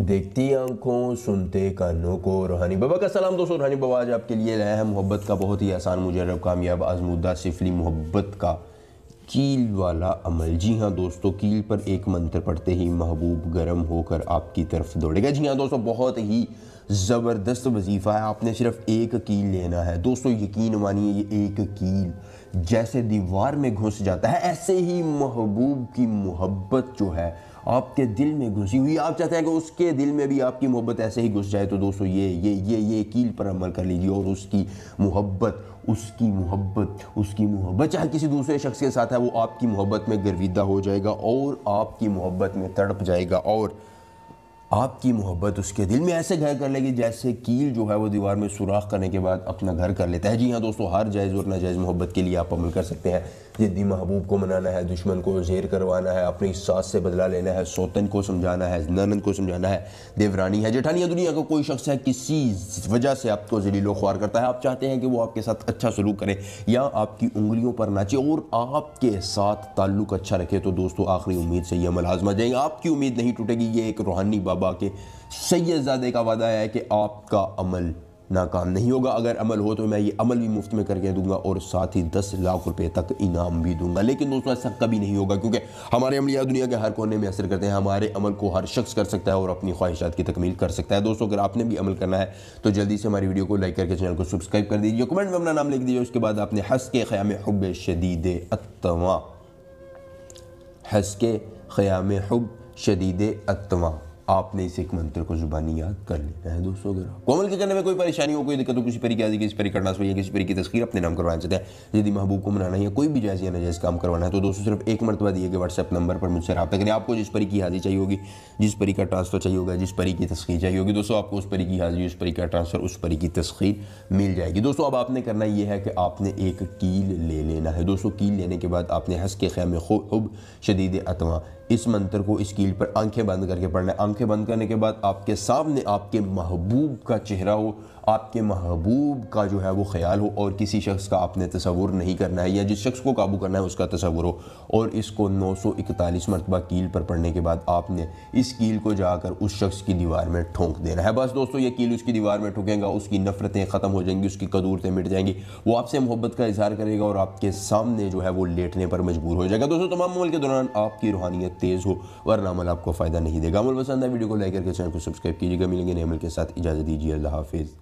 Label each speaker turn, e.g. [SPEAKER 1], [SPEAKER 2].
[SPEAKER 1] देखती आंखों सुनते कानों को रूहानी बाबा का सलाम। दोस्तों, रूहानी बाबा आज आपके लिए लाया है मोहब्बत का बहुत ही आसान, मुजर्रब, कामयाब, आजमूदा, सिफली मोहब्बत का कील वाला अमल। जी हाँ दोस्तों, कील पर एक मंत्र पढ़ते ही महबूब गर्म होकर आपकी तरफ दौड़ेगा। जी हाँ दोस्तों, बहुत ही ज़बरदस्त वजीफ़ा है। आपने सिर्फ एक कील लेना है दोस्तों। यकीन मानिए, ये एक कील जैसे दीवार में घुस जाता है, ऐसे ही महबूब की मोहब्बत जो है आपके दिल में घुसी हुई, आप चाहते हैं कि उसके दिल में भी आपकी मोहब्बत ऐसे ही घुस जाए, तो दोस्तों ये कील पर अमल कर लीजिए और उसकी मोहब्बत चाहे किसी दूसरे शख्स के साथ है, वो आपकी मोहब्बत में गर्विदा हो जाएगा और आपकी मोहब्बत में तड़प जाएगा और आपकी मोहब्बत उसके दिल में ऐसे घर कर लेगी जैसे कील जो है वो दीवार में सुराख करने के बाद अपना घर कर लेता है। जी हाँ दोस्तों, हर जायज़ और नाजायज़ मोहब्बत के लिए आप अमल कर सकते हैं। ज़िद्दी महबूब को मनाना है, दुश्मन को ज़ेर करवाना है, अपनी सास से बदला लेना है, सौतन को समझाना है, ननद को समझाना है, देवरानी है, जेठानी है, दुनिया का कोई शख्स है किसी वजह से आपको ज़लीलो ख्वार करता है, आप चाहते हैं कि वो आपके साथ अच्छा सलूक करे या आपकी उंगलियों पर नाचे और आपके साथ ताल्लुक़ अच्छा रखे, तो दोस्तों आखिरी उम्मीद से ये अमल आजमा जाएंगे। आपकी उम्मीद नहीं टूटेगी। ये एक रूहानी बाबा के सैयदजादे का वादा है कि आपका अमल नाकाम नहीं होगा। अगर अमल हो तो मैं ये अमल भी मुफ्त में करके दूंगा और साथ ही 10 लाख रुपए तक इनाम भी दूंगा। लेकिन दोस्तों ऐसा कभी नहीं होगा क्योंकि हमारे अमलिया दुनिया के हर कोने में असर करते हैं। हमारे अमल को हर शख्स कर सकता है और अपनी ख्वाहिशात की तकमील कर सकता है। दोस्तों, अगर आपने भी अमल करना है तो जल्दी से हमारी वीडियो को लाइक करके चैनल को सब्सक्राइब कर दीजिए, कमेंट में अपना नाम लिख दीजिए। उसके बाद आपने हंस के ख़याम हुब्ब शदीद अत्तवा, हंस के ख़याम हुब्ब शदीद अत्तवा, आपने इस एक मंत्र को जुबानी याद कर लेना है। दोस्तों, अगर आपको अमल के करने में कोई परेशानी हो, कोई दिक्कत हो, किसी परी की आदि, किसी परी करना चाहिए, किसी परी की तस्वीर अपने नाम करवाना चाहते हैं, यदि महबूब को मनाना है या कोई भी जायज़ या नाजायज़ काम करवाना है, तो दोस्तों सिर्फ एक मरतबा दिए गए व्हाट्सएप नंबर पर मुझसे रब्ता करें। आपको जिस परी की हाजिरी चाहिए होगी, जिस परी का ट्रांसफ़र चाहिए होगा, जिस परी की तस्वीर चाहिए होगी, दोस्तों आपको उस परी की हाजिरी, उस परी का ट्रांसफ़र, उस परी की तस्वीर मिल जाएगी। दोस्तों, अब आपने करना ये है कि आपने एक कील ले लेना है। दोस्तों, कील लेने के बाद आपने हंस के ख़याम हुब्ब शदीद अत्तवा, इस मंत्र को इस कील पर आंखें बंद करके पढ़ना है। आंखें बंद करने के बाद आपके सामने आपके महबूब का चेहरा हो, आपके महबूब का जो है वो ख्याल हो और किसी शख्स का आपने तसव्वुर नहीं करना है या जिस शख्स को काबू करना है उसका तसव्वुर हो, और इसको 941 मरतबा कील पर पढ़ने के बाद आपने इस कील को जाकर उस शख्स की दीवार में ठोंक देना है। बस दोस्तों, ये कील उसकी दीवार में ठोकेगा, उसकी नफरतें ख़त्म हो जाएंगी, उसकी कदूरतें मिट जाएंगी, वो आपसे मोहब्बत का इजहार करेगा और आपके सामने जो है वो लेटने पर मजबूर हो जाएगा। दोस्तों, तमाम अमल के दौरान आपकी रूहानियत तेज़ हो, वरना अमल आपको फ़ायदा नहीं देगा। अमल पसंद है वीडियो को लाइक करके चैनल को सब्सक्राइब कीजिएगा। मिलेंगे नए अमल के साथ, इजाज़त दीजिए, अल्लाह हाफिज़।